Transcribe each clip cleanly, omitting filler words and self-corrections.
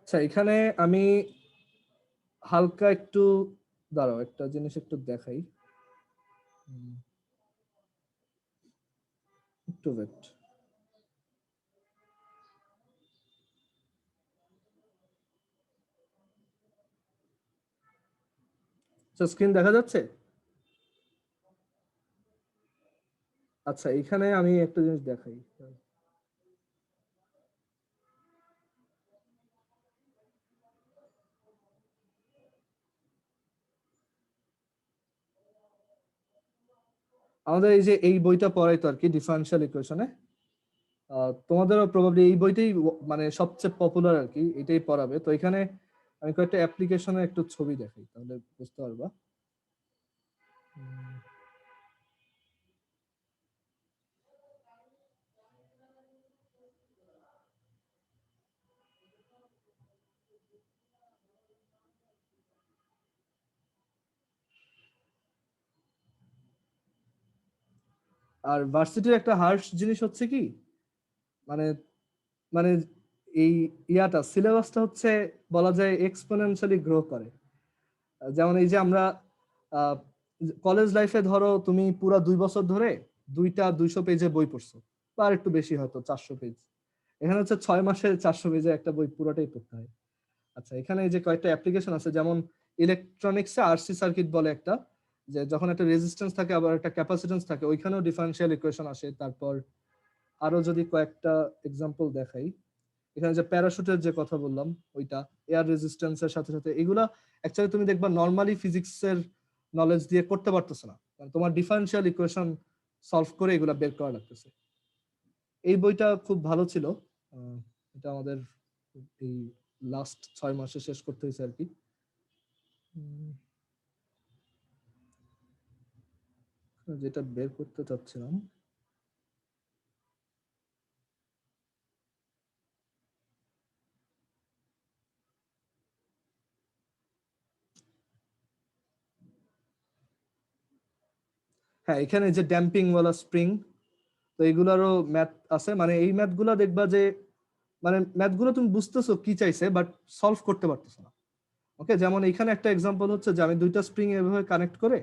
আচ্ছা, এখানে আমি হালকা একটু দাঁড়াও, একটা জিনিস একটু দেখাই। একটু ওয়েট। স্ক্রিন দেখা যাচ্ছে? আচ্ছা, এখানে আমি একটা জিনিস দেখাই। আমাদের এই যে এই বইটা পড়াইতো আর কি, ডিফারেনশিয়াল ইকুয়েশনে, তোমাদেরও প্রবাবলি এই বইটাই মানে সবচেয়ে পপুলার আর কি, এটাই পড়াবে। তো এখানে আমি কয়েকটা অ্যাপ্লিকেশনের একটু ছবি দেখাই, তাহলে বুঝতে পারবা। আর ভার্সিটির একটা হার্শ জিনিস হচ্ছে কি, মানে মানে এই ইয়াটা সিলেবাসটা হচ্ছে বলা যায় এক্সপোনেনশিয়ালি গ্রো করে। যেমন এই যে আমরা কলেজ লাইফে ধরো তুমি পুরা 2 বছর ধরে 200 পেজের বই পড়ছো, বা আর একটু বেশি, হয়তো 400 পেজ। এখানে হচ্ছে 6 মাসে 400 পেজের একটা বই পুরোটাই পড়তে হয়। আচ্ছা, এখানে এই যে কয়েকটা অ্যাপ্লিকেশন আছে, যেমন ইলেকট্রনিক্সে আরসি সার্কিট বলে একটা, যে যখন একটা রেজিস্ট্যান্স থাকে আবার একটা ক্যাপাসিট্যান্স থাকে, ওইখানেও ডিফারেনশিয়াল ইকুয়েশন আসে। তারপর আরো যদি কয়েকটা এক্সাম্পল দেখাই, এখানে যে প্যারাশুটের যে কথা বললাম ওইটা, এয়ার রেজিস্ট্যান্সের সাথে সাথে এগুলা অ্যাকচুয়ালি তুমি দেখবা নর্মালি ফিজিক্সের নলেজ দিয়ে করতে পারতেছ না, কারণ তোমার ডিফারেনশিয়াল ইকুয়েশন সলভ করে এগুলা বের করা লাগতেছে। এই বইটা খুব ভালো ছিল। এটা আমাদের এই লাস্ট 6 মাসে শেষ করতে হয়েছে আর কি। যেটা বের করতে চাচ্ছিলাম, হ্যাঁ, এখানে যে ড্যাম্পিং ওয়ালা স্প্রিং, তো এগুলারও ম্যাথ আছে। মানে এই ম্যাথগুলো দেখবা যে মানে ম্যাথগুলো তুমি বুঝতেছো কি চাইছে, বাট সলভ করতে পারতেছো না। ওকে, যেমন এখানে একটা এক্সাম্পল হচ্ছে যে আমি দুইটা স্প্রিং এভাবে কানেক্ট করে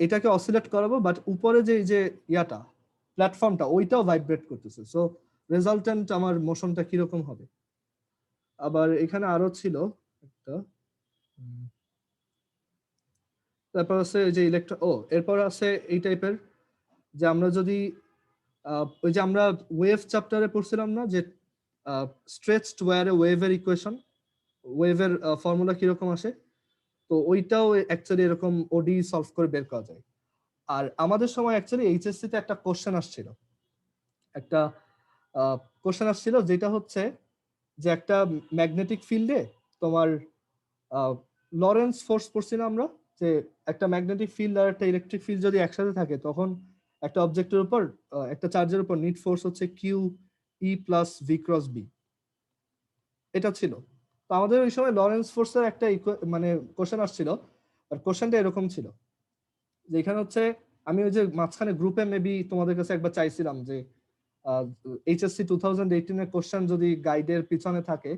এটাকে অসিলেট করাবো, বাট উপরে যে এই যে ইয়াটা প্ল্যাটফর্মটা ওইটাও ভাইব্রেট করতেছে। সো রেজাল্টেন্ট আমার মোশনটা কিরকম হবে। আবার এখানে আরো ছিল একটা, তারপর আছে এই যে এরপর আছে এই টাইপের, যে আমরা যদি ওই যে আমরা ওয়েভ চ্যাপ্টারে পড়ছিলাম না, যে স্ট্রেচড ওয়্যারে ওয়েভের ইকুয়েশন, ওয়েভের ফর্মুলা কিরকম আসে, তো ওইটাও অ্যাকচুয়ালি এরকম ওডি সলভ করে বের করা যায়। আর আমাদের সময় অ্যাকচুয়ালি এইচএসসি তে একটা কোশ্চেন আসছিল, একটা কোশ্চেন আসছিল যেটা হচ্ছে যে একটা ম্যাগনেটিক ফিল্ডে তোমার লরেন্স ফোর্স পড়ছি না আমরা, যে একটা ম্যাগনেটিক ফিল্ড আর একটা ইলেকট্রিক ফিল্ড যদি একসাথে থাকে, তখন একটা অবজেক্টের উপর একটা চার্জের উপর নিট ফোর্স হচ্ছে Q E plus V cross B. এটা ছিল। তো আমাদের ওই সময় লরেন্স ফোর্সের একটা মানে কোশ্চেন আসছিল। আর কোশ্চেনটা এরকম ছিল যে এখানে হচ্ছে, আমি ওই যে মাঝখানে গ্রুপে মেবি তোমাদের কাছে একবার চাইছিলাম যে এইচএসসি 2018 এর কোশ্চেন যদি গাইডের পিছনে থাকে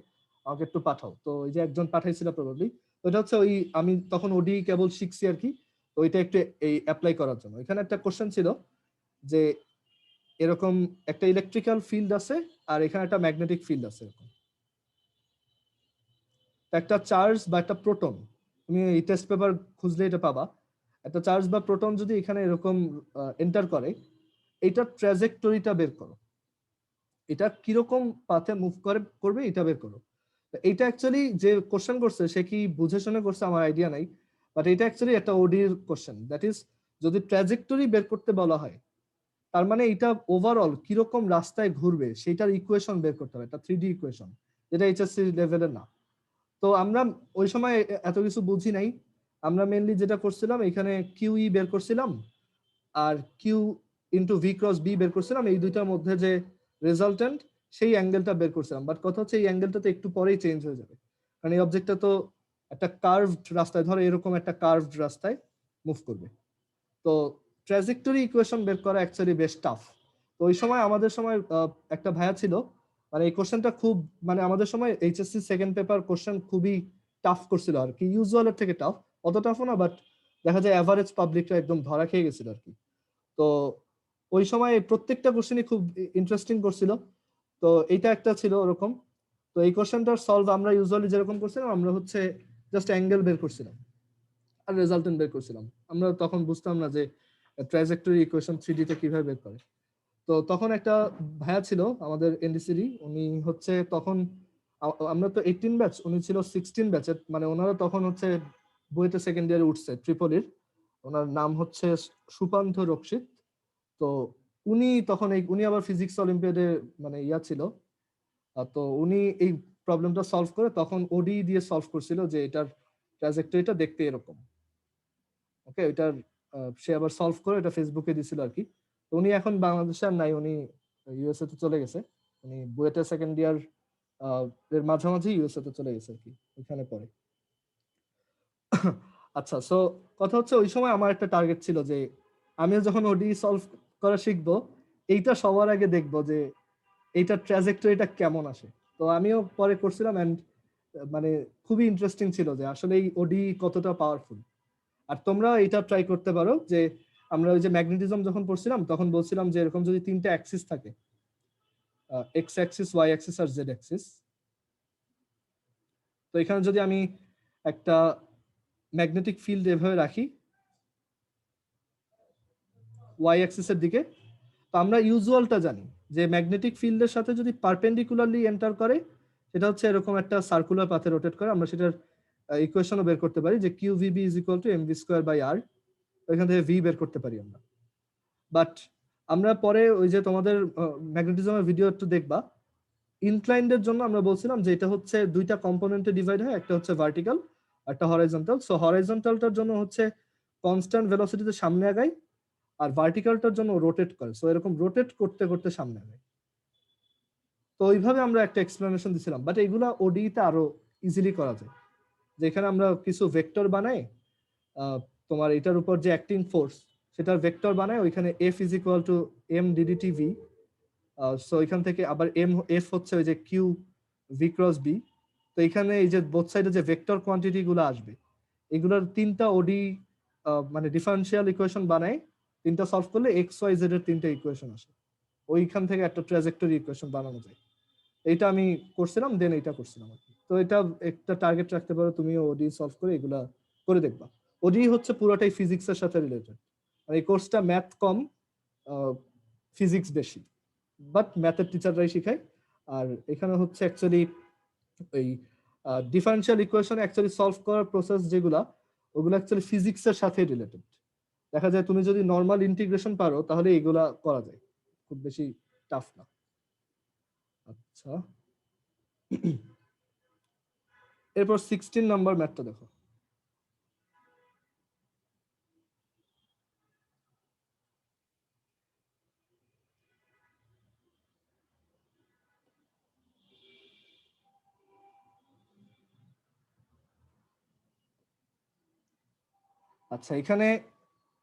আমাকে একটু পাঠাও, তো ওই যে একজন পাঠাইছিল প্রবাবলি। ওইটা হচ্ছে ওই আমি তখন ওডি কেবল শিখছি আর কি, তো ওইটা একটু এই অ্যাপ্লাই করার জন্য এখানে একটা কোশ্চেন ছিল যে এরকম একটা ইলেকট্রিক্যাল ফিল্ড আছে আর এখানে একটা ম্যাগনেটিক ফিল্ড আছে এরকম, একটা চার্জ বা একটা প্রোটন, তুমি এই টেস্ট পেপার খুঁজলে এটা পাবা, একটা চার্জ বা প্রোটন যদি এখানে এরকম এন্টার করে, এইটার ট্র্যাজেক্টরিটা বের করো, এটা কিরকম পাথে মুভ করবে এটা বের করো। এইটা অ্যাকচুয়ালি যে কোশ্চেন করছে সে কি বুঝে শুনে করছে আমার আইডিয়া নাই, বাট এটা অ্যাকচুয়ালি একটা ওডির কোশ্চেন, দ্যাট ইজ যদি ট্র্যাজেক্টরি বের করতে বলা হয়, তার মানে এটা ওভারঅল কিরকম রাস্তায় ঘুরবে সেটার ইকুয়েশন বের করতে হবে, একটা 3D ইকুয়েশন, যেটা এইচএসসি লেভেলের না। তো আমরা ওই সময় এত কিছু বুঝি নাই, আমরা মেনলি যেটা করছিলাম এখানে কিউই বের করছিলাম আর Q into V cross B বের করছিলাম, এই দুইটার মধ্যে যে রেজাল্টেন্ট সেই অ্যাঙ্গেলটা বের করছিলাম। বাট কথা হচ্ছে এই অ্যাঙ্গেলটা তো একটু পরেই চেঞ্জ হয়ে যাবে, কারণ এই অবজেক্টটা তো একটা কার্ভড রাস্তায়, ধরো এরকম একটা কার্ভড রাস্তায় মুভ করবে। তো ট্র্যাজেক্টরি ইকুয়েশন বের করা অ্যাকচুয়ালি বেশ টাফ। তো ওই সময় আমাদের সময় একটা ভাইয়া ছিল, মানে এই কোশ্চেনটা খুব মানে আমাদের সময় এইচএসসি সেকেন্ড পেপার কোশ্চেন খুবই টাফ করছিল আর কি, ইউজুয়ালের থেকে টাফ, অত টাফও না, বাট দেখা যায় অ্যাভারেজ পাবলিকটা একদম ধরা খেয়ে গেছিল আর কি। তো ওই সময় প্রত্যেকটা কোশ্চেনই খুব ইন্টারেস্টিং করছিল, তো এইটা একটা ছিল ওরকম। তো এই কোশ্চেনটার সলভ আমরা ইউজুয়ালি যেরকম করছিলাম, আমরা হচ্ছে জাস্ট অ্যাঙ্গেল বের করছিলাম আর রেজাল্টেন্ট বের করছিলাম। আমরা তখন বুঝতাম না যে ট্রাজেক্টরি ইকুয়েশন 3D তে কিভাবে বের করে। তো তখন একটা ভাইয়া ছিল আমাদের এনডিসিরই, উনি হচ্ছে তখন আমরা তো 18 ব্যাচ, উনি ছিল 16 ব্যাচের, মানে ওনারা তখন হচ্ছে বুয়েটে সেকেন্ড ইয়ারে উঠছে ট্রিপলির। ওনার নাম হচ্ছে সুপান্থ রক্ষিত। তো উনি তখন উনি আবার ফিজিক্স অলিম্পিয়াডে মানে ইয়া ছিল। তো উনি এই প্রবলেমটা সলভ করে তখন ওডি দিয়ে সলভ করছিল যে এটার ট্রাজেক্টরিটা দেখতে এরকম। ওকে, এটার সে আবার সলভ করে এটা ফেসবুকে দিছিল আর কি। তো উনি এখন বাংলাদেশে আর নাই, উনি ইউএসএ তে চলে গেছে। উনি বুয়েটের সেকেন্ড ইয়ার এর মাঝামাঝি ইউএসএ তে চলে গেছে আর কি, ওইখানে পড়ে। আচ্ছা, সো কথা হচ্ছে ওই সময় আমার একটা টার্গেট ছিল যে আমিও যখন ওডি সলভ করা শিখবো, এইটা সবার আগে দেখবো যে এইটার ট্র্যাজেক্টরিটা কেমন আসে। তো আমিও পরে করছিলাম, এন্ড মানে খুবই ইন্টারেস্টিং ছিল যে আসলে এই ওডি কতটা পাওয়ারফুল। আর তোমরা এটা ট্রাই করতে পারো যে আমরা ওই যে ম্যাগনেটিজম যখন পড়ছিলাম তখন বলছিলাম যে এরকম যদি তিনটা অ্যাক্সিস থাকে, এক্স অ্যাক্সিস, ওয়াই অ্যাক্সিস আর জেড অ্যাক্সিস, তো এখানে যদি আমি একটা ম্যাগনেটিক ফিল্ড এভাবে রাখি ওয়াই অ্যাক্সিসের দিকে, তো আমরা ইউজুয়ালটা জানি যে ম্যাগনেটিক ফিল্ডের সাথে যদি পারপেন্ডিকুলারলি এন্টার করে সেটা হচ্ছে এরকম একটা সার্কুলার পাথে রোটেট করে। আমরা সেটার ইকুয়েশনও বের করতে পারি যে Q V B is equal to M V square by R, এখান থেকে ভি বের করতে পারি আমরা। বাট আমরা পরে ওই যে তোমাদের ম্যাগনেটিজমের ভিডিও একটু দেখবা, ইনক্লাইন্ডের জন্য আমরা বলছিলাম যে এটা হচ্ছে দুইটা কম্পোনেন্টে ডিভাইড হয়, একটা হচ্ছে ভার্টিক্যাল একটা হরাইজন্টাল। সো হরাইজন্টালটার জন্য হচ্ছে কনস্ট্যান্ট ভেলোসিটিতে সামনে আগায়, আর ভার্টিক্যালটার জন্য রোটেট করে, সো এরকম রোটেট করতে করতে সামনে আগায়। তো ওইভাবে আমরা একটা এক্সপ্লেনেশন দিছিলাম, বাট এগুলা ওডিতে আরো ইজিলি করা যায়, যেখানে আমরা কিছু ভেক্টর বানাই, তোমার এটার উপর যে অ্যাক্টিং ফোর্স সেটার ভেক্টর বানায়, ওইখানে F is equal to M d dt V. So এখান থেকে আবার এম এফ হচ্ছে ওই যে কিউ ভি ক্রস বি। তো এখানে এই যে বোথ সাইডে যে ভেক্টর কোয়ান্টিটি গুলো আসবে, এগুলোর তিনটা ওডি মানে ডিফারেন্সিয়াল ইকুয়েশন বানায়, তিনটা সলভ করলে এক্স ওয়াই জেড এর তিনটা ইকুয়েশন আসে, ওইখান থেকে একটা ট্রাজেক্টরি ইকুয়েশন বানানো যায়। এইটা আমি করছিলাম, দেন এইটা করছিলাম আর কি। তো এটা একটা টার্গেট রাখতে পারো, তুমিও ওডি সলভ করে এগুলা করে দেখবা। ওডি হচ্ছে পুরোটাই ফিজিক্সের সাথে রিলেটেড, আর এই কোর্সটা ম্যাথ কম, ফিজিক্স বেশি, বাট ম্যাথের টিচাররাই শিখায়। আর এখানে হচ্ছে অ্যাকচুয়ালি ওই ডিফারেন্সিয়াল ইকুয়েশন অ্যাকচুয়ালি সলভ করার প্রসেস যেগুলা, ওগুলো অ্যাকচুয়ালি ফিজিক্সের সাথে রিলেটেড। দেখা যায় তুমি যদি নর্মাল ইন্টিগ্রেশন পারো তাহলে এগুলা করা যায়, খুব বেশি টাফ না। আচ্ছা, এরপর 16 নাম্বার ম্যাথটা দেখো। আচ্ছা, এখানে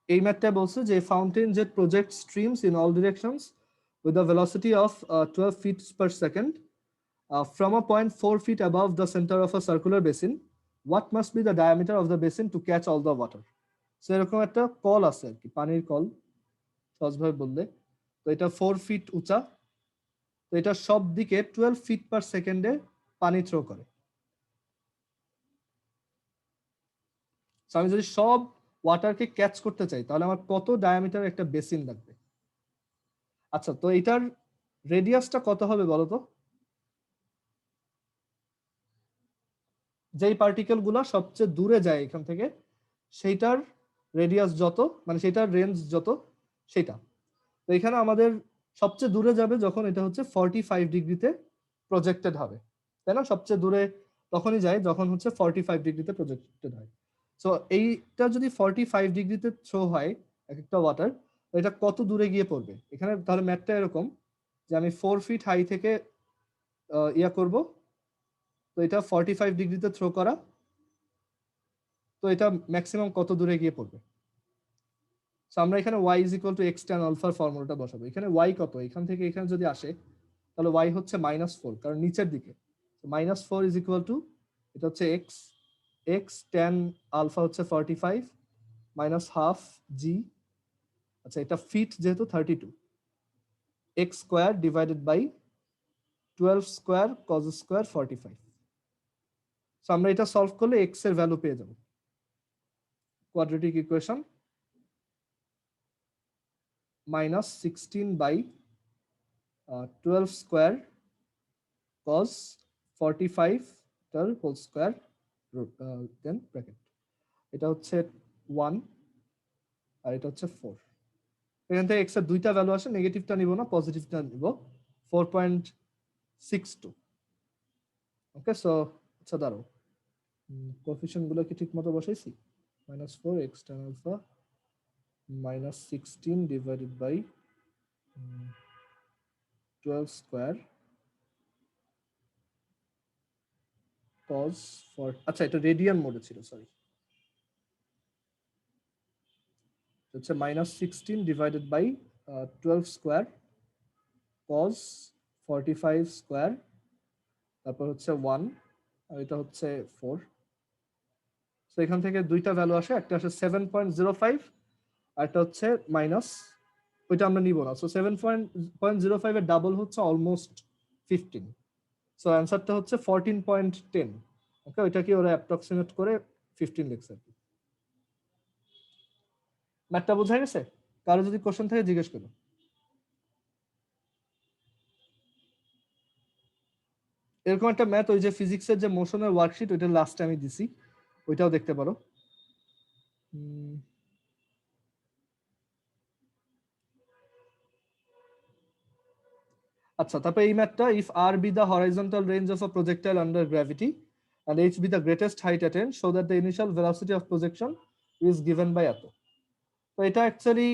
এই ম্যাথটা বলছে যে fountain jet project streams in all directions with a velocity of 12 feet per second from a point 4 feet above the center of a circular basin. What must be the diameter of the basin to catch all the water? So এরকম একটা call আছে আর কি, পানির call সহজভাবে বললে। তো এটা 4 fit উঁচা, তো এটা সব দিকে 12 ফিট পার সেকেন্ডে পানি থ্রো করে। আমি যদি সব ওয়াটারকে ক্যাচ করতে চাই তাহলে আমার কত ডায়ামিটার একটা বেসিন লাগবে? আচ্ছা, তো এটার রেডিয়াসটা কত হবে বলো তো? যেই পার্টিকেল গুলা সবচেয়ে দূরে যায় এখান থেকে, সেইটার রেডিয়াস যত, মানে সেটার রেঞ্জ যত, সেটা। তো এখানে আমাদের সবচেয়ে দূরে যাবে যখন এটা হচ্ছে 45 ডিগ্রিতে প্রজেক্টেড হবে, তাই না? সবচেয়ে দূরে তখনই যায় যখন হচ্ছে 45 ডিগ্রিতে প্রজেক্টেড হয়। সো এইটা যদি 45 ডিগ্রিতে থ্রো হয় এক একটা ওয়াটার, এটা কত দূরে গিয়ে পড়বে? এখানে তাহলে ম্যাথটা এরকম যে আমি 4 ফিট হাই থেকে ইয়া করব, তো এটা 45 ডিগ্রিতে থ্রো করা, তো এটা ম্যাক্সিমাম কত দূরে গিয়ে পড়বে? আমরা এখানে y is equal to x tan আলফার ফর্মুলাটা বসাবো। এখানে y কত, এখান থেকে এখানে যদি আসে তাহলে y হচ্ছে -4, কারণ নিচের দিকে। -4 ইজ ইকুয়াল টু, এটা হচ্ছে x tan আলফা হচ্ছে 45 মাইনাস হাফ জি, আচ্ছা এটা ফিট যেহেতু 32, x square divided by 12 square cos square 45। So আমরা এটা সলভ করলে x এর ভ্যালু পেয়ে যাব। কোয়াড্রেটিক ইকুয়েশন -16/12 স্কোয়ার cos 45 টার হোল স্কোয়ার দেন ব্র্যাকেট, এটা হচ্ছে 1 আর এটা হচ্ছে 4। এখান থেকে x এর দুইটা ভ্যালু আসে, নেগেটিভটা নিব না, পজিটিভটা নিব, 4.62। ওকে, সো আচ্ছা দাঁড়াও, কোএফিশিয়েন্ট গুলো কি ঠিক মতো বসাইছি? -4 x tan alpha -16 divided by 12 square cos 4, আচ্ছা এটা রেডিয়ান মোডে ছিল, সরি, হচ্ছে -16 divided by 12 square cos 45 square, তারপর হচ্ছে 1 আর এটা হচ্ছে 4। সো এখান থেকে দুইটা ভ্যালু আসে, একটা আসে 7.05 আর একটা হচ্ছে মাইনাস, ওইটা আমরা নিব না। সো 7.05 এর ডাবল হচ্ছে অলমোস্ট 15। সো অ্যান্সারটা হচ্ছে 14.10। ওকে, ওইটা কি ওরা অ্যাপ্রক্সিমেট করে 15 লিখছে আর কি। ম্যাথটা বোঝা গেছে? কারো যদি কোশ্চেন থাকে জিজ্ঞেস করো। এরকম একটা ম্যাথ ওই যে ফিজিক্সের যে মোশনের ওয়ার্কশিট, ওইটা লাস্টে আমি দিছি, ওইটাও দেখতে পারো। আচ্ছা, তারপরে এই ম্যাথটা, if R be the horizontal range of a projectile under gravity and h be the greatest height attained, so that the initial velocity of projection is given by এত। তো এটা অ্যাকচুয়ালি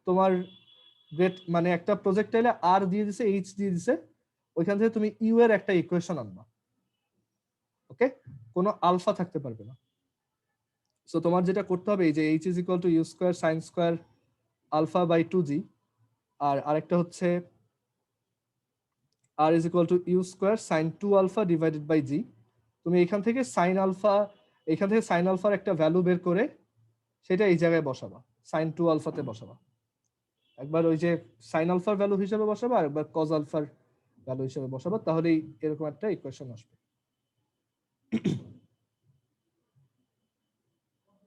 তোমার মানে একটা প্রজেক্টাইলে আর দিয়ে দিছে, এইচ দিয়ে দিছে, ওইখান থেকে তুমি ইউ এর একটা ইকুয়েশন আনবা। ওকে, কোনো আলফা থাকতে পারবে না। সো তোমার যেটা করতে হবে, এই যে H is equal to U square sine square alpha by 2g, আর আরেকটা হচ্ছে r is equal to u square sin 2 alpha divided by g। তুমি এখান থেকে sin আলফা, এখান থেকে sin আলফার একটা ভ্যালু বের করে সেটা এই জায়গায় বসাবা, sin 2 আলফাতে বসাবা। একবার ওই যে sin আলফার ভ্যালু হিসেবে বসাবা আর একবার cos আলফার ভ্যালু হিসেবে বসাবা, তাহলেই এরকম একটা ইকুয়েশন আসবে।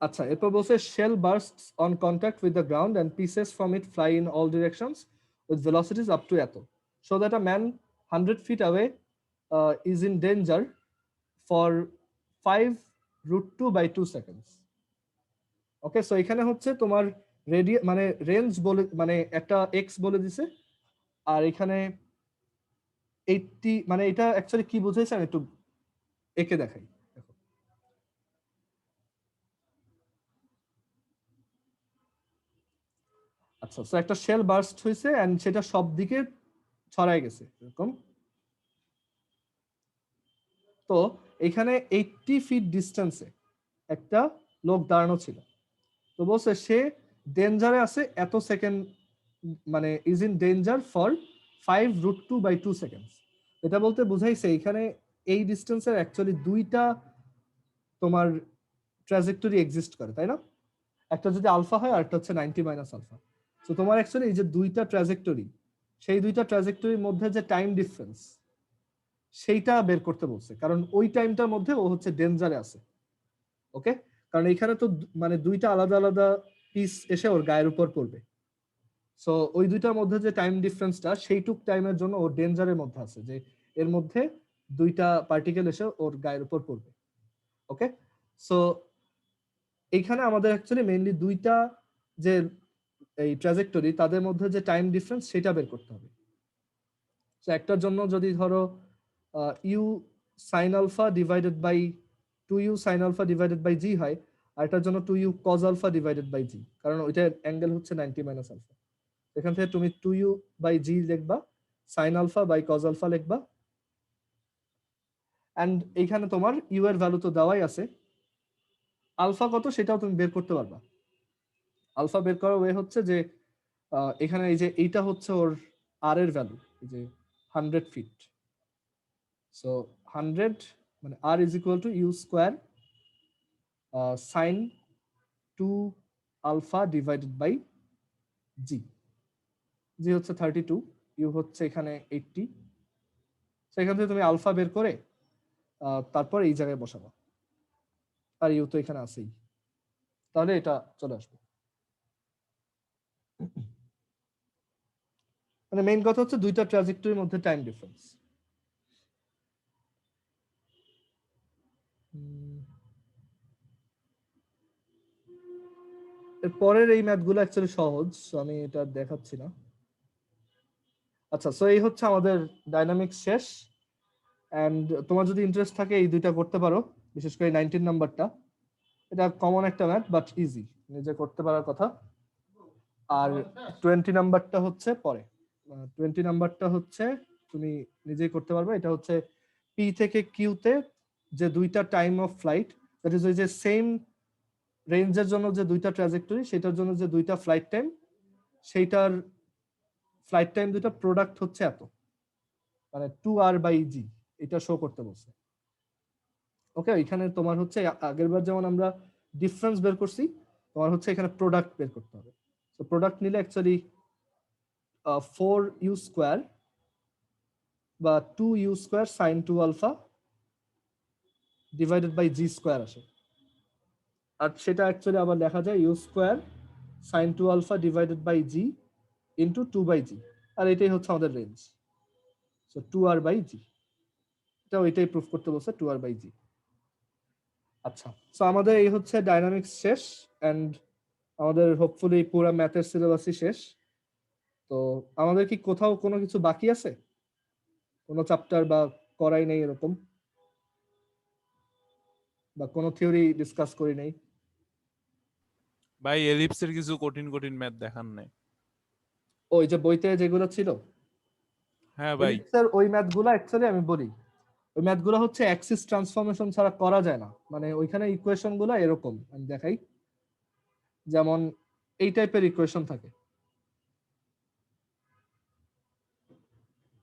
আচ্ছা, এরপর বলছে shell bursts on contact with the ground and pieces from it fly in all directions with velocities up to এত, so that a man 100 feet away is in danger for 5√2/2 seconds। Okay, so এখানে হচ্ছে তোমার মানে range বলে, মানে একটা x বলে দিছে, আর এখানে 80, মানে এটা অ্যাকচুয়ালি কি বুঝাইছে আমি একটু একে দেখাই। দেখো, আচ্ছা, সো একটা শেল বার্স্ট হয়েছে এন্ড সেটা সব দিকে ছড়ায় গেছে এরকম। তো এখানে 80 ফিট ডিস্টেন্সে একটা লোক দাঁড়ানো ছিল। তো বলছে সে ডেঞ্জারে আছে এত সেকেন্ড, মানে is in danger for 5√2/2 seconds. এটা বলতে বুঝাইছে এখানে এই ডিস্টেন্সের অ্যাকচুয়ালি দুইটা তোমার ট্র্যাজেক্টরি এক্সিস্ট করে, তাই না? একটা যদি আলফা হয় আর একটা হচ্ছে 90 মাইনাস আলফা। তো তোমার অ্যাকচুয়ালি এই যে দুইটা ট্র্যাজেক্টরি, সেই দুইটা ট্র্যাজেক্টরির মধ্যে যে টাইম ডিফারেন্স, সেইটা বের করতে বলছে, কারণ ওই টাইমটার মধ্যে ও হচ্ছে ডেঞ্জারে আছে। ওকে, কারণ এখানে তো মানে দুইটা আলাদা আলাদা পিস এসে ওর গায়ের উপর পড়বে। সো ওই দুইটার মধ্যে যে টাইম ডিফারেন্সটা, সেইটুক টাইমের জন্য ও ডেঞ্জারের মধ্যে আছে, যে এর মধ্যে দুইটা পার্টিকেল এসে ওর গায়ের উপর পড়বে। ওকে, সো এইখানে আমাদের অ্যাকচুয়ালি মেইনলি দুইটা যে এই ট্র্যাজেক্টরি, তাদের মধ্যে যে টাইম ডিফারেন্স সেটা বের করতে হবে। সো একটার জন্য যদি ধরো U sine alpha divided by 2u sine alpha divided by G হয়, আর এটার জন্য 2u cos alpha divided by G, কারণ ওইটার অ্যাঙ্গেল হচ্ছে 90 মাইনাস আলফা। এখান থেকে তুমি 2u বাই জি লিখবা, sine alpha by cos alpha লিখবা, এন্ড এইখানে তোমার ইউ এর ভ্যালু তো দেওয়াই আছে, আলফা কত সেটাও তুমি বের করতে পারবা। আলফা বের করার ওয়ে হচ্ছে যে এখানে এই যে এইটা হচ্ছে ওর আর এর ভ্যালু, এই যে 100 ফিট। সো 100 মানে r is equal to U square sine 2 alpha divided by G. G হচ্ছে 32, ইউ হচ্ছে এখানে 80। সেখান থেকে তুমি আলফা বের করে তারপর এই জায়গায় বসাবো, আর ইউ তো এখানে আছেই, তাহলে এটা চলে আসবে। মানে মেইন কথা হচ্ছে দুইটা ট্রাজেক্টরির মধ্যে টাইম ডিফারেন্স। এর পরের এই ম্যাথগুলো অ্যাকচুয়ালি সহজ, আমি এটা দেখাচ্ছি না। আচ্ছা, সো এই হচ্ছে আমাদের ডাইনামিক্স শেষ। অ্যান্ড তোমার যদি ইন্টারেস্ট থাকে এই দুইটা করতে পারো, বিশেষ করে 19 নাম্বারটা। এটা কমন একটা ম্যাথ বাট ইজি, নিজে করতে পারার কথা। আর 20 নাম্বারটা হচ্ছে পরে। 20 নাম্বারটা হচ্ছে তুমি নিজেই করতে পারবে। এটা হচ্ছে পি থেকে কিউতে যে দুইটা time of flight, that is ওই যে সেম রেঞ্জের জন্য যে দুইটা ট্রাজেক্টরি, সেটার জন্য যে দুইটা ফ্লাইট টাইম, সেইটার ফ্লাইট টাইম দুইটা প্রোডাক্ট হচ্ছে এত, মানে 2r/g, এটা শো করতে বলছে। ওকে, এখানে তোমার হচ্ছে আগেরবার যেমন আমরা ডিফারেন্স বের করছি, তোমার হচ্ছে এখানে প্রোডাক্ট বের করতে হবে। তো প্রোডাক্ট নিলে অ্যাকচুয়ালি 4u স্কোয়ার বা 2u square sine 2 alpha divided by G square আসে। আর সেটা অ্যাকচুয়ালি আবার লেখা যায় U square sine 2 alpha divided by G into 2/g, আর এটাই হচ্ছে আমাদের রেঞ্জ। সো 2r/g, এটা ওইটাই প্রুফ করতে বলছে 2r/g। আচ্ছা, সো আমাদের এই হচ্ছে ডাইনামিক্স শেষ, অ্যান্ড আমাদের হোপফুলি পুরো ম্যাথের সিলেবাসই শেষ। তো আমাদের কি কোথাও কোনো কিছু বাকি আছে, কোনো চ্যাপ্টার বা করাই নেই এরকম, বা কোনো থিওরি ডিসকাস করি নাই? ভাই এলিপসের কিছু কঠিন কঠিন ম্যাথ দেখান নাই। ওই যে বইতে যেগুলো ছিল, হ্যাঁ ভাই, এলিপসের ওই ম্যাথগুলো অ্যাকচুয়ালি আমি বলি, ওই ম্যাথগুলো হচ্ছে অ্যাক্সিস ট্রান্সফরমেশন ছাড়া করা যায় না। মানে ওইখানে ইকুয়েশন গুলো এরকম, আমি দেখাই। যেমন এই টাইপের ইকুয়েশন থাকে,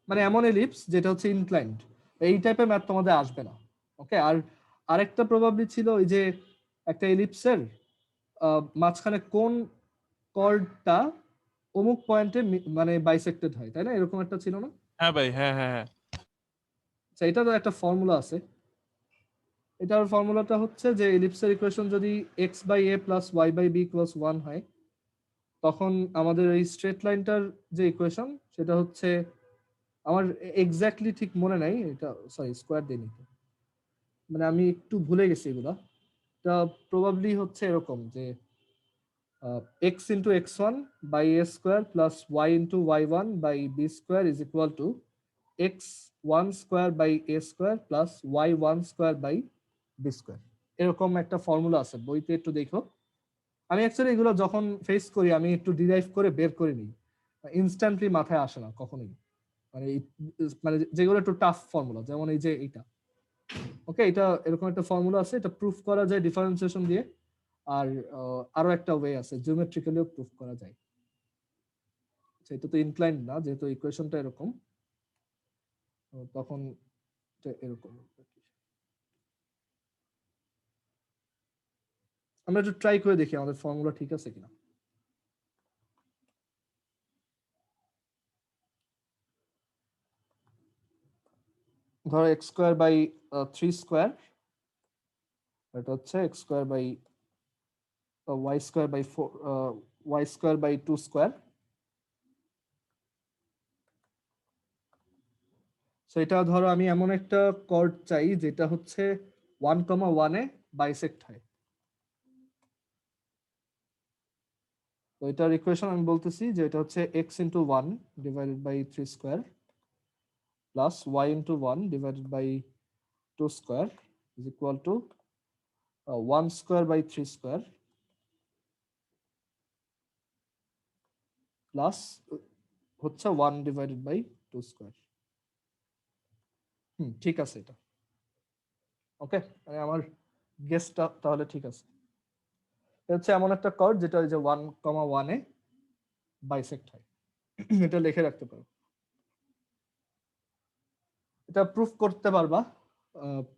মানে এমন এলিপস যেটা হচ্ছে ইনক্লাইন্ড, এই টাইপের ম্যাথ তোমাদের আসবে না। ওকে, আর আরেকটা প্রবাবলি ছিল ওই যে একটা এলিপসের মাঝখানে কোন কর্ডটা অমুক পয়েন্টে মানে বাইসেক্টেড হয়, তাই না? এরকম একটা ছিল না? হ্যাঁ ভাই, হ্যাঁ হ্যাঁ হ্যাঁ। আচ্ছা, এটা তো একটা ফর্মুলা আছে। এটার ফর্মুলাটা হচ্ছে যে এলিপসের ইকুয়েশন যদি x/a প্লাস y/b ইকুয়ালস 1 হয়, তখন আমাদের এই স্ট্রেট লাইনটার যে ইকুয়েশন সেটা হচ্ছে, আমার এক্স্যাক্টলি ঠিক মনে নাই এটা, সরি স্কোয়ার দিইনি, মানে আমি একটু ভুলে গেছি এগুলা। এটা প্রবাবলি হচ্ছে এরকম যে x into x1 by a square plus y into y1 by b square is equal to x1 square by a square plus y1 square by b square. এরকম একটা ফর্মুলা আছে বইতে, একটু দেখো। আমি অ্যাকচুয়ালি এগুলো যখন ফেস করি আমি একটু ডিরাইভ করে বের করে নিই, ইনস্ট্যান্টলি মাথায় আসে না কখনোই। মানে মানে যেগুলো একটু টাফ ফর্মুলা, যেমন এই যে এইটা। ওকে, এটা এরকম একটা ফর্মুলা আছে, এটা প্রুফ করা যায় ডিফারেন্সিয়েশন দিয়ে। আর আরো একটা ওয়ে আছে, জিওমেট্রিক্যালিও প্রুফ করা যায়। এটা তো ইনক্লাইন্ড না, যেহেতু ইকুয়েশনটা এরকম, তখন এরকম। আমরা একটু ট্রাই করে দেখি আমাদের ফর্মুলা ঠিক আছে কিনা। ধরো এক্স স্কোয়ার বাই 3 স্কোয়ার, এটা হচ্ছে x square by Y square by 4, Y square by 2 square. So এটা ধরো আমি এমন একটা কর্ড চাই যেটা হচ্ছে 1,1 এ বাইসেক্ট হয়। তো এটার ইকুয়েশন আমি বলতেছি যে এটা হচ্ছে x into 1 divided by 3 square plus y into 1 divided by 2 square is equal to 1 square by 3 square plus হচ্ছে 1 ডিভাইডেড বাই 2 স্কোয়ার। ঠিক আছে এটা। ওকে, মানে আমার গেসটা তাহলে ঠিক আছে। এটা হচ্ছে এমন একটা কর্ড যেটা ওই যে 1,1 এ বাইসেক্ট হয়। এটা লিখে রাখতে পারো। এটা প্রুফ করতে পারবা,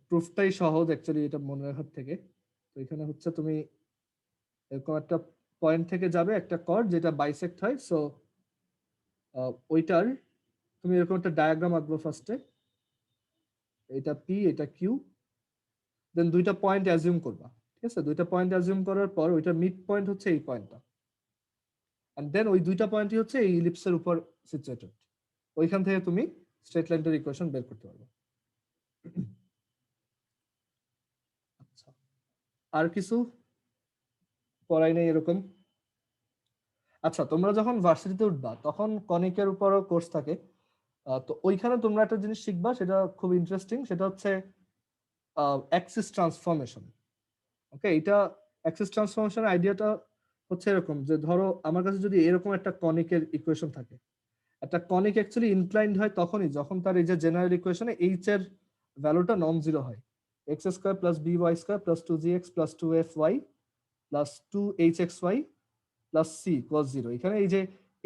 প্রুফটাই সহজ অ্যাকচুয়ালি এটা মনে রাখার থেকে। তো এখানে হচ্ছে তুমি এরকম একটা পয়েন্ট থেকে যাবে একটা কর্ড যেটা বাইসেক্ট হয়, সো ওইটার তুমি এরকম একটা ডায়াগ্রাম আঁকবো ফার্স্টে, এটা পি এটা কিউ, দেন দুইটা পয়েন্ট অ্যাজিউম করবা, ঠিক আছে? দুইটা পয়েন্ট অ্যাজিউম করার পর ওইটা মিড পয়েন্ট হচ্ছে এই পয়েন্টটা, এন্ড দেন ওই দুইটা পয়েন্টই হচ্ছে এই ইলিপসের উপর সিচুয়েটেড। ওইখান থেকে তুমি স্ট্রেট লাইনটার ইকুয়েশন বের করতে পারবে। আচ্ছা, আর কিছু পড়াই নেই এরকম? আচ্ছা, তোমরা যখন ভার্সিটিতে উঠবা তখন কনিকের উপরও কোর্স থাকে, তো ওইখানে তোমরা একটা জিনিস শিখবা, সেটা খুব ইন্টারেস্টিং, সেটা হচ্ছে অ্যাক্সিস ট্রান্সফরমেশন। ওকে, এটা অ্যাক্সিস ট্রান্সফরমেশন আইডিয়াটা হচ্ছে এরকম যে ধরো আমার কাছে যদি এরকম একটা কনিকের ইকুয়েশন থাকে, একটা কনিক অ্যাকচুয়ালি ইনক্লাইন্ড হয় তখনই যখন তার এই যে জেনারেল ইকুয়েশনে এইচ এর ভ্যালুটা নন জিরো হয়। X square plus B Y square plus two G X plus two F Y plus two H X Y plus C equal zero. এখানে এই যে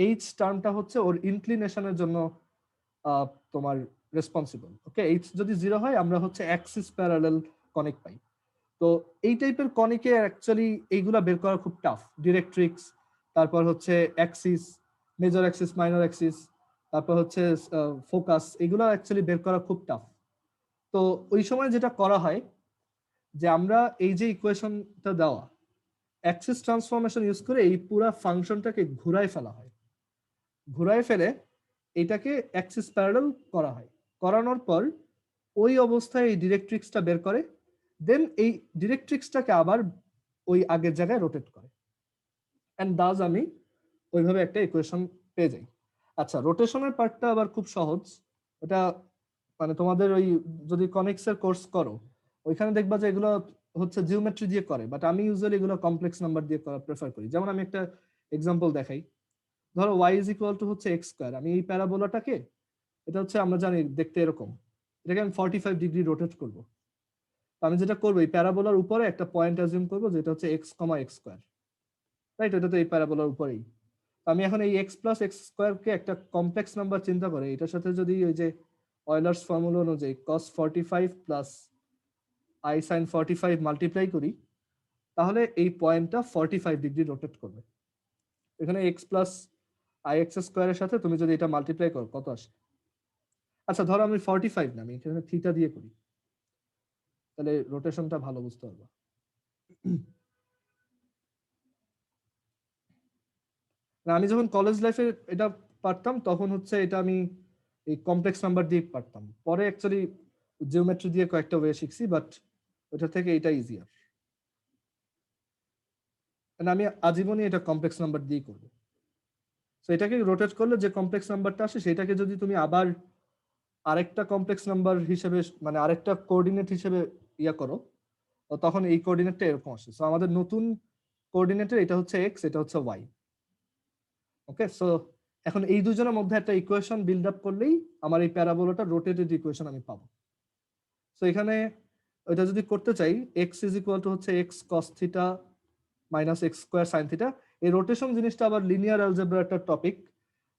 এইচ টার্মটা হচ্ছে ওর ইনক্লিনেশনের জন্য তোমার রেসপন্সিবল। ওকে, এইচ যদি জিরো হয় আমরা হচ্ছে অ্যাক্সিস প্যারালাল কনিক পাই। তো এই টাইপের কনিকে অ্যাকচুয়ালি এইগুলা বের করা খুব টাফ। ডিরেক্ট্রিক্স, তারপর হচ্ছে Axis, major Axis, minor Axis, তারপর হচ্ছে ফোকাস, এগুলো অ্যাকচুয়ালি বের করা খুব টাফ। তো ওই সময় যেটা করা হয় যে আমরা এই যে ইকুয়েশনটা দেওয়া অ্যাক্সিস ট্রান্সফরমেশন ইউজ করে এই পুরো ফাংশনটাকে ঘুরায় ফেলা হয়, ঘুরায় ফেলে এটাকে অ্যাক্সিস প্যারালাল করা হয়। করানোর পর ওই অবস্থায় এই ডিরেক্ট্রিক্সটা বের করে, দেন এই ডিরেক্ট্রিক্সটাকে আবার ওই আগের জায়গায় রোটেট করে, এন্ড দাস আমি ওইভাবে একটা ইকুয়েশন পেয়ে যাই। আচ্ছা, রোটেশনের পার্টটা আবার খুব সহজ। এটা মানে তোমাদের ওই যদি কনিক্স এর কোর্স করো ওইখানে দেখবা যে এগুলো হচ্ছে জিওমেট্রি দিয়ে করে, বাট আমি ইউজুয়ালি এগুলো কমপ্লেক্স নাম্বার দিয়ে করা প্রেফার করি। যেমন আমি একটা এক্সাম্পল দেখাই, ধরো y ইজ ইকুয়াল টু হচ্ছে এক্স স্কোয়ার। আমি এই প্যারাবোলাটাকে, এটা হচ্ছে আমরা জানি দেখতে এরকম, এটাকে আমি 45 ডিগ্রি রোটেট করবো। আমি যেটা করবো এই প্যারাবোলার উপরে একটা পয়েন্ট অ্যাজিউম করবো যেটা হচ্ছে x comma x square, right? এটা তো এই প্যারাবোলার উপরেই। আমি এখন এই এক্স প্লাস এক্স স্কোয়ারকে একটা কমপ্লেক্স নাম্বার চিন্তা করে এটার সাথে যদি ওই যে অয়লার্স ফর্মুলা অনুযায়ী cos 45 plus i sign 45 multiply করি, তাহলে এই পয়েন্টটা 45 ডিগ্রি রোটেট করবে। এখানে এক্স প্লাস আই এক্স স্কোয়ারের সাথে তুমি যদি এটা মাল্টিপ্লাই করো কত আসে? আচ্ছা, ধরো আমি 45 না, আমি এখানে থিটা দিয়ে করি, তাহলে রোটেশনটা ভালো বুঝতে পারবো। আমি যখন কলেজ লাইফে এটা পারতাম তখন হচ্ছে এটা আমি এই কমপ্লেক্স নাম্বার দিয়ে পারতাম, পরে অ্যাকচুয়ালি জিওমেট্রি দিয়ে কয়েকটা ওয়ে শিখছি, বাট ওটা থেকে এটা ইজিয়ার। আমি আজীবনই এটা কমপ্লেক্স নাম্বার দিয়ে করবো। তো এটাকে রোটেট করলে যে কমপ্লেক্স নাম্বারটা আসে সেটাকে যদি তুমি আবার আরেকটা কমপ্লেক্স নাম্বার হিসেবে মানে আরেকটা কোঅর্ডিনেট হিসেবে ইয়া করো, তখন এই কোঅর্ডিনেটটা এরকম আসে। সো আমাদের নতুন কোঅর্ডিনেটের এটা হচ্ছে এক্স, এটা হচ্ছে ওয়াই। ওকে, সো এখন এই দুজনের মধ্যে একটা ইকুয়েশন বিল্ড আপ করলেই আমার এই প্যারাবোলাটা রোটেটেড ইকুয়েশন আমি পাবো। সো এখানে ওইটা যদি করতে চাই, এক্স ইজ ইকুয়াল টু হচ্ছে x cos theta minus x square sine theta. এই রোটেশন জিনিসটা আবার লিনিয়ার অ্যালজেব্রার একটা টপিক।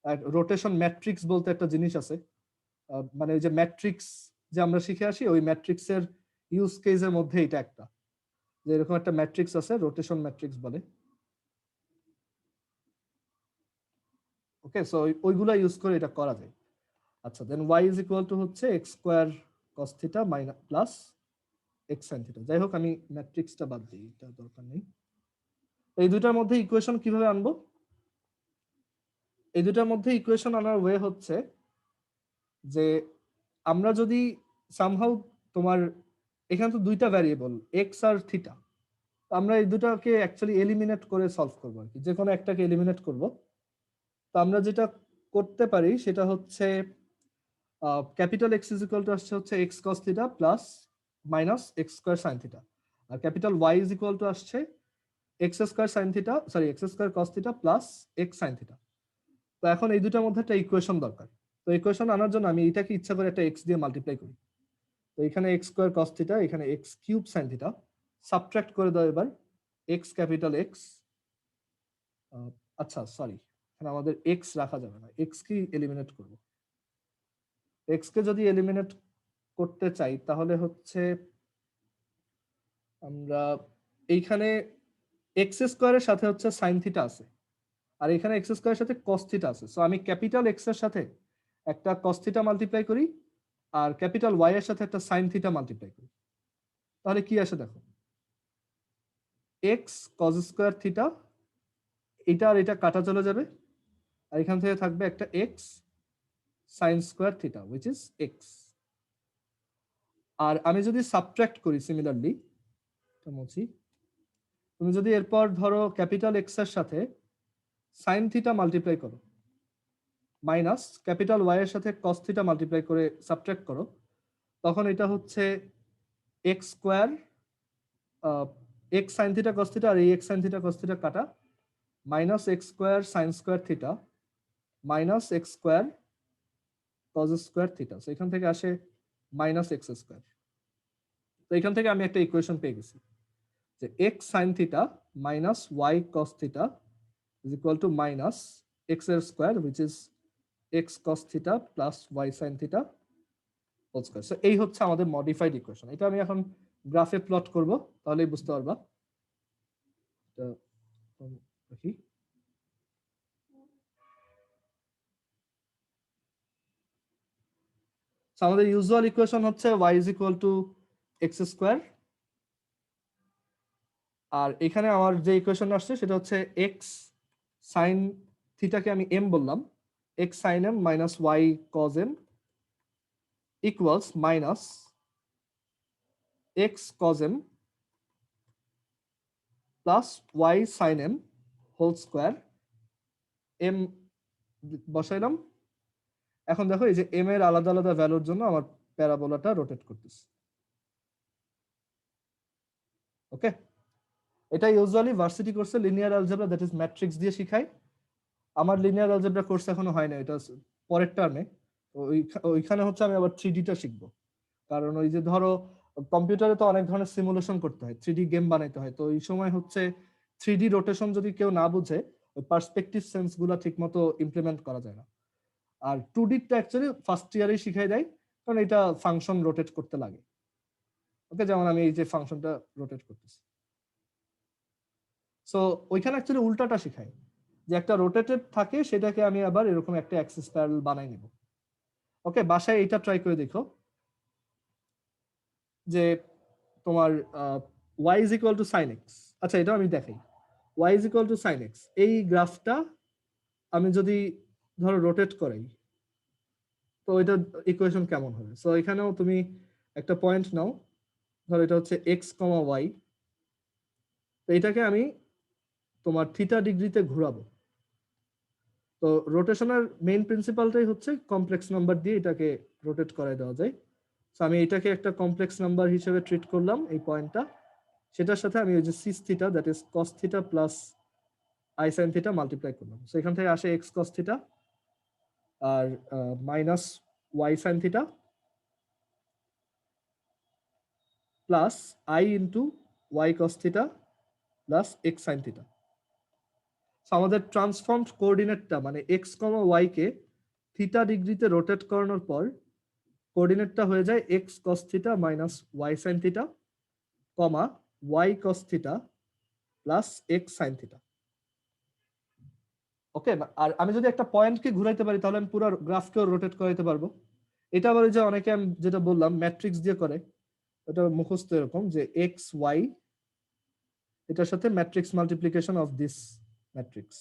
আর রোটেশন ম্যাট্রিক্স বলতে একটা জিনিস আছে, মানে ওই যে ম্যাট্রিক্স যে আমরা শিখে আসি ওই ম্যাট্রিক্সের ইউজ কেসের মধ্যে এটা একটা, যে এরকম একটা ম্যাট্রিক্স আছে রোটেশন ম্যাট্রিক্স বলে। ওকে, সো ওইগুলা ইউজ করে এটা করা যায়। আচ্ছা, দেন y ইজ ইকুয়াল টু হচ্ছে x square cos theta minus plus x sine theta. যাই হোক, আমি ম্যাট্রিক্সটা বাদ দিই, এটা দরকার নেই। এই দুটার মধ্যে ইকুয়েশন কিভাবে আনবো? এই দুটার মধ্যে ইকুয়েশন আনার ওয়ে হচ্ছে যে আমরা যদি সামহাউ তোমার এখানে তো দুইটা ভ্যারিয়েবল এক্স আর থিটা, আমরা এই দুটাকে অ্যাকচুয়ালি এলিমিনেট করে সলভ করবো আর কি, যে কোনো একটাকে এলিমিনেট করব। তো আমরা যেটা করতে পারি সেটা হচ্ছে capital x is equal to আসছে হচ্ছে x cos theta plus minus x square sine theta, আর capital y is equal to আসছে x square sine theta, sorry x square cos theta plus x sine theta. তো এখন এই দুটার মধ্যে একটা ইকুয়েশন দরকার। তো ইকুয়েশন আনার জন্য আমি এটাকে ইচ্ছা করে একটা এক্স দিয়ে মাল্টিপ্লাই করি। তো এখানে এক্স স্কোয়ার কস থিটা, এখানে x cube sine theta, subtract করে দাও এবার এক্স ক্যাপিটাল এক্স। আচ্ছা সরি, এখানে আমাদের এক্স রাখা যাবে না, এক্স কি এলিমিনেট করব। এক্স কে যদি এলিমিনেট করতে চাই তাহলে হচ্ছে আমরা এইখানে এক্স স্কোয়ারের সাথে হচ্ছে সাইন থিটা আছে, আর এখানে এক্স স্কোয়ারের সাথে কস থিটা আছে। সো আমি ক্যাপিটাল এক্স এর সাথে একটা কস থিটা মাল্টিপ্লাই করি, আর ক্যাপিটাল ওয়াই এর সাথে একটা সাইন থিটা মাল্টিপ্লাই করি, তাহলে কি আসে দেখো, এক্স কস স্কোয়ার থিটা, এটা আর এটা কাটা চলে যাবে, আর এখান থেকে থাকবে একটা x sine square theta which is x. আর আমি যদি সাবট্রাক্ট করি সিমিলারলি, মুছি, তুমি যদি এরপর ধরো ক্যাপিটাল এক্স এর সাথে সাইন থিটা মাল্টিপ্লাই করো, মাইনাস ক্যাপিটাল ওয়াই এর সাথে কস থিটা মাল্টিপ্লাই করে সাবট্রাক্ট করো, তখন এটা হচ্ছে x square x sine theta cos theta, আর এই x sine theta cos theta কাটা, minus x square sine square theta minus x square cos square theta. So এখান থেকে আসে মাইনাস এক্স স্কোয়ার। তো এখান থেকে আমি একটা ইকুয়েশন পেয়ে গেছি যে x sine theta minus Y cos theta is equal to minus x এর square which is x cos theta plus Y sine theta whole square. So এই হচ্ছে আমাদের মডিফাইড ইকুয়েশন। এটা আমি এখন গ্রাফে প্লট করব, তাহলেই বুঝতে পারবা। দেখি, আমাদের ইউজুয়াল ইকুয়েশন হচ্ছে y is equal to x square, আর এখানে আমার যে ইকুয়েশন আসছে সেটা হচ্ছে এক্স সাইন থিটাকে আমি এম বললাম, x sine m minus y cos m equals minus x cos m plus Y sine m whole square, m বসাইলাম। এখন দেখো এই যে এম এর আলাদা আলাদা ভ্যালুর জন্য আমার প্যারাবোলাটা রোটেট করতেছে। ওকে, এটা ইউজুয়ালি ভার্সিটি কোর্সে linear algebra that is matrix দিয়ে শিখায়। আমার লিনিয়ার অ্যালজেব্রা কোর্স এখনো হয় না, এটা পরের টার্মে। ওইখানে হচ্ছে আমি আবার 3Dটা শিখবো, কারণ ওই যে ধরো কম্পিউটারে তো অনেক ধরনের সিমুলেশন করতে হয়, 3D গেম বানাইতে হয়, তো এই সময় হচ্ছে 3D রোটেশন যদি কেউ না বুঝে, ওই পার্সপেক্টিভ সেন্স গুলা ঠিক মতো ইমপ্লিমেন্ট করা যায় না। আর 2Dটা অ্যাকচুয়ালি ফার্স্ট ইয়ারেই শিখাই দেয়, কারণ এটা ফাংশন রোটেট করতে লাগে। ওকে, যেমন আমি এই যে ফাংশনটা রোটেট করতেছি, সো ওইখানে অ্যাকচুয়ালি উল্টাটা শিখাই, যে একটা রোটেটেড থাকে সেটাকে আমি আবার এরকম একটা অ্যাক্সিস প্যারালাল বানাই নিব। ওকে, বাসায় এটা ট্রাই করে দেখো যে তোমার y is equal to sin x, আচ্ছা এটা আমি দেখাই, y is equal to sin x, এই গ্রাফটা আমি যদি ধরো রোটেট করাই, তো এটা ইকুয়েশন কেমন হবে? সো এখানেও তুমি একটা পয়েন্ট নাও, ধরো এটা হচ্ছে x, y, তো এটাকে আমি তোমার থিটা ডিগ্রিতে ঘোরাবো। তো রোটেশনের মেইন প্রিন্সিপালটাই হচ্ছে কমপ্লেক্স নাম্বার দিয়ে এটাকে রোটেট করাই দেওয়া যায়। সো আমি এটাকে একটা কমপ্লেক্স নাম্বার হিসেবে ট্রিট করলাম এই পয়েন্টটা, সেটার সাথে আমি ওই যে cis theta that is cos theta plus i sine theta multiply করলাম। সো এখান থেকে আসে এক্স কস থিটা আর minus y sine theta plus i into y cos theta plus x sine theta. আমাদের ট্রান্সফর্মড কোঅর্ডিনেটটা মানে এক্স কমা ওয়াই কে theta ডিগ্রিতে রোটেট করানোর পর কোঅর্ডিনেটটা হয়ে যায় x cos theta minus y sine theta comma y cos theta plus x sine theta. ওকে, আর আমি যদি একটা পয়েন্টকে ঘুরাইতে পারি তাহলে আমি পুরো গ্রাফকেও রোটেট করাইতে পারবো। এটা আবার যে অনেকে আমি যেটা বললাম ম্যাট্রিক্স দিয়ে করে, এটা মুখস্থ এরকম যে এক্স ওয়াই এটার সাথে matrix multiplication of this matrix,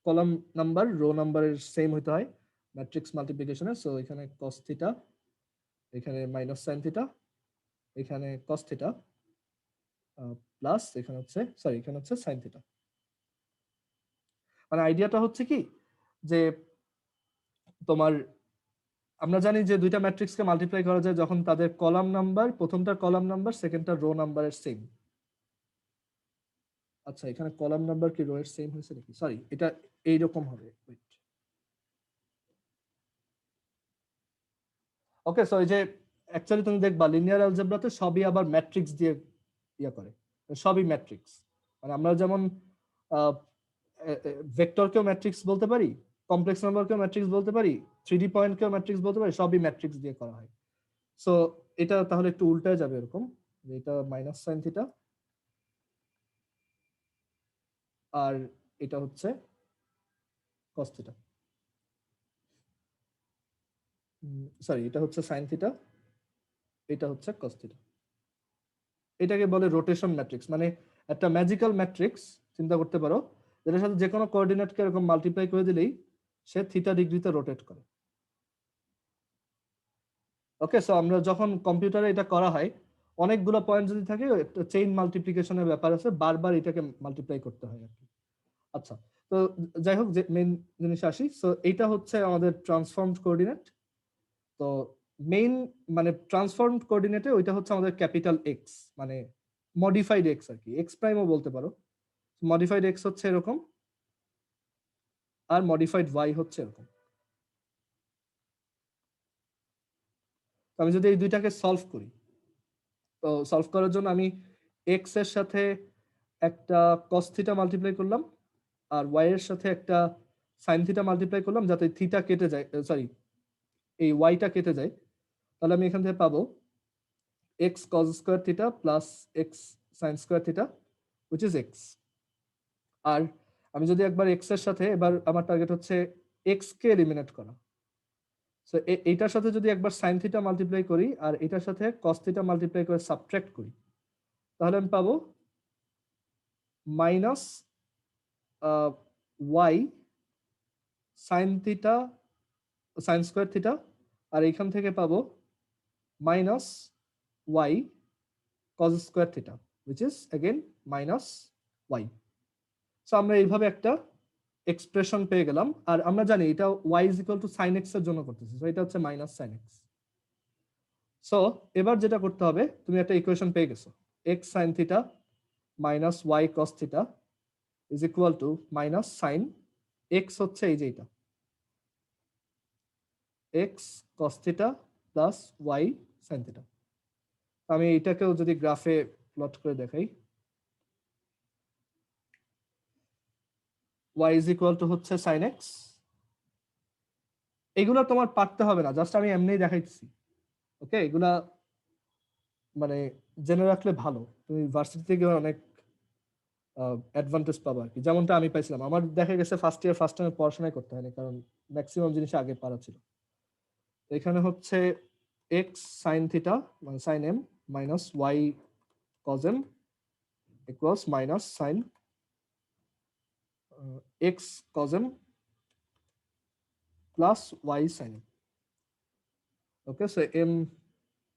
column number rho নাম্বারের সেম হইতে হয় ম্যাট্রিক্স মাল্টিপ্লিকেশনে। সো এখানে কস থিটা, এখানে মাইনাস সাইন থিটা, এখানে কস থিটা প্লাস এখানে হচ্ছে সরি এখানে হচ্ছে সাইন থিটা। মানে আইডিয়াটা হচ্ছে কি যে তোমার আমরা জানি যে দুইটা ম্যাট্রিক্সকে মাল্টিপ্লাই করা যায় যখন তাদের কলাম নাম্বার, প্রথমটা কলাম নাম্বার সেকেন্ডটা রো নাম্বারের সেম। আচ্ছা এখানে কলাম নাম্বার কি রো এর সেম হয়েছে নাকি? সরি, এটা এইরকম হবে। ওকে, সো এই যে অ্যাকচুয়ালি তুমি দেখবা লিনিয়ার অ্যালজেব্রাতে সবই আবার ম্যাট্রিক্স দিয়ে ইয়া করে, সবই ম্যাট্রিক্স। মানে আমরা যেমন ভেক্টরকেও ম্যাট্রিক্স বলতে পারি, কমপ্লেক্স নাম্বারকেও ম্যাট্রিক্স বলতে পারি, 3D পয়েন্টকেও ম্যাট্রিক্স বলতে পারি, সবই ম্যাট্রিক্স দিয়ে করা হয়। সো এটা তাহলে একটু উল্টায় যাবে এরকম, যে এটা মাইনাস সাইন থিটা আর এটা হচ্ছে কস থিটা, সরি এটা হচ্ছে সাইন থিটা, এটা হচ্ছে কস থিটা। এটাকে বলে রোটেশন ম্যাট্রিক্স, মানে একটা ম্যাজিক্যাল ম্যাট্রিক্স চিন্তা করতে পারো, যেটার সাথে যে কোনো কোঅর্ডিনেটকে এরকম মাল্টিপ্লাই করে দিলেই সে থিটা ডিগ্রিতে রোটেট করে। ওকে, সো আমরা যখন কম্পিউটারে এটা করা হয়, অনেকগুলো পয়েন্ট যদি থাকে, একটা চেইন মাল্টিপ্লিকেশনের ব্যাপার আছে, বারবার এটাকে মাল্টিপ্লাই করতে হয় আর কি। আচ্ছা, তো যাই হোক, যে মেইন জিনিসে আসি। সো এইটা হচ্ছে আমাদের ট্রান্সফর্মড কোঅর্ডিনেট। তো মেইন মানে ট্রান্সফর্মড কোঅর্ডিনেটে ওইটা হচ্ছে আমাদের ক্যাপিটাল এক্স, মানে মডিফাইড এক্স আর কি, এক্স প্রাইমও বলতে পারো। মডিফাইড এক্স হচ্ছে এরকম, আর মডিফাইড ওয়াই হচ্ছে এরকম। আমি যদি এই দুইটাকে সলভ করি, তো সলভ করার জন্য আমি এক্স এর সাথে একটা কস থিটা মাল্টিপ্লাই করলাম, আর ওয়াই এর সাথে একটা সাইন থিটা মাল্টিপ্লাই করলাম, যাতে থিটা কেটে যায়, সরি এই ওয়াইটা কেটে যায়। তাহলে আমি এখান থেকে পাবো x cos square theta plus x sine square theta, which is x. আর আমি যদি একবার এক্স এর সাথে, এবার আমার টার্গেট হচ্ছে এক্স কে এলিমিনেট করা। সো এইটার সাথে যদি একবার সাইন থিটা মাল্টিপ্লাই করি আর এটার সাথে কস থিটা মাল্টিপ্লাই করে সাবট্রাক্ট করি, তাহলে আমি পাবো minus y sine theta sine square theta, আর এইখান থেকে পাবো minus Y cos square theta, which is again minus y. So আমরা এইভাবে একটা এক্সপ্রেশন পেয়ে গেলাম। আর আমরা জানি এটা Y is equal to sine X এর জন্য করতেছি, সো এটা হচ্ছে মাইনাস সাইন এক্স। সো এবার যেটা করতে হবে, তুমি একটা ইকুয়েশন পেয়ে গেছো, X sine theta minus Y cos theta is equal to minus sine X হচ্ছে এই যে এটা, X cos theta plus Y sine theta. আমি এটাকেও যদি গ্রাফে প্লট করে দেখাই, ওয়াই ইজ ইকুয়াল টু হচ্ছে সাইন এক্স। এগুলো তোমার পারতে হবে না, জাস্ট আমি এমনিই দেখাইছি। ওকে, এগুলা মানে জেনে রাখলে ভালো, তুমি ভার্সিটি থেকে অনেক অ্যাডভান্টেজ পাবা আর কি, যেমনটা আমি পাইছিলাম। আমার দেখা গেছে ফার্স্ট ইয়ার ফার্স্ট টাইমে পড়াশোনাই করতে হয়নি, কারণ ম্যাক্সিমাম জিনিস আগে পারা ছিল। এখানে হচ্ছে এক্স সাইন থিটা মানে sine m minus y cos m equals minus sine x cos m plus Y sine m. Okay, so m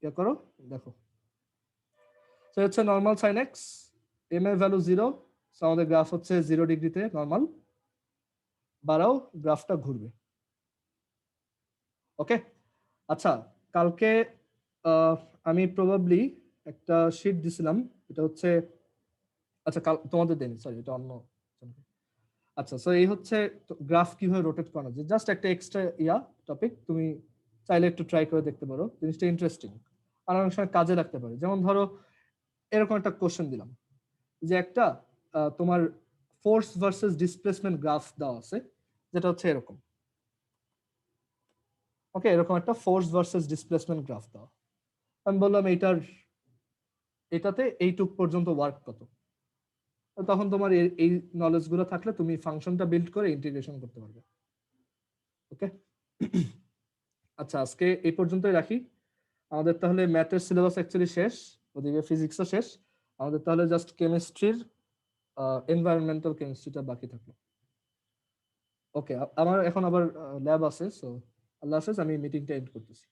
ইয়ে করো, দেখো সো হচ্ছে নর্মাল সাইন এক্স, এম এর ভ্যালু 0, সো আমাদের গ্রাফ হচ্ছে 0 ডিগ্রিতে নর্মাল, বাড়াও গ্রাফটা ঘুরবে। ওকে, আচ্ছা কালকে আমি প্রবাবলি একটা শিট দিছিলাম, এটা হচ্ছে, আচ্ছা কাল তোমাদের দেনি, সরি এটা অন্য। আচ্ছা, সো এই হচ্ছে গ্রাফ কিভাবে রোটেট করা যায়, জাস্ট একটা এক্সট্রা টপিক, তুমি চাইলে একটু ট্রাই করে দেখতে পারো, জিনিসটা ইন্টারেস্টিং আর অনেক সময় কাজে লাগতে পারে। যেমন ধরো এরকম একটা কোশ্চেন দিলাম, যে একটা তোমার ফোর্স ভার্সেস ডিসপ্লেসমেন্ট গ্রাফ দেওয়া আছে, যেটা হচ্ছে এরকম। ওকে, এরকম একটা ফোর্স ভার্সেস ডিসপ্লেসমেন্ট গ্রাফ দেওয়া, আমি বললাম এটাতে এইটুক পর্যন্ত ওয়ার্ক কত। তখন তোমার এই নলেজ গুলো থাকলে তুমি ফাংশনটা বিল্ড করে ইন্টিগ্রেশন করতে পারবে। ওকে, আচ্ছা আজকে এই পর্যন্তই রাখি। আমাদের তাহলে ম্যাথের সিলেবাস অ্যাকচুয়ালি শেষ, ওদিকে ফিজিক্সও শেষ, আমাদের তাহলে জাস্ট কেমিস্ট্রির এনভায়রনমেন্টাল কেমিস্ট্রিটা বাকি থাকলো। ওকে, আমার এখন আবার ল্যাব আছে, সো আল্লাহ হাফেজ, আমি মিটিংটা এন্ড করতেছি।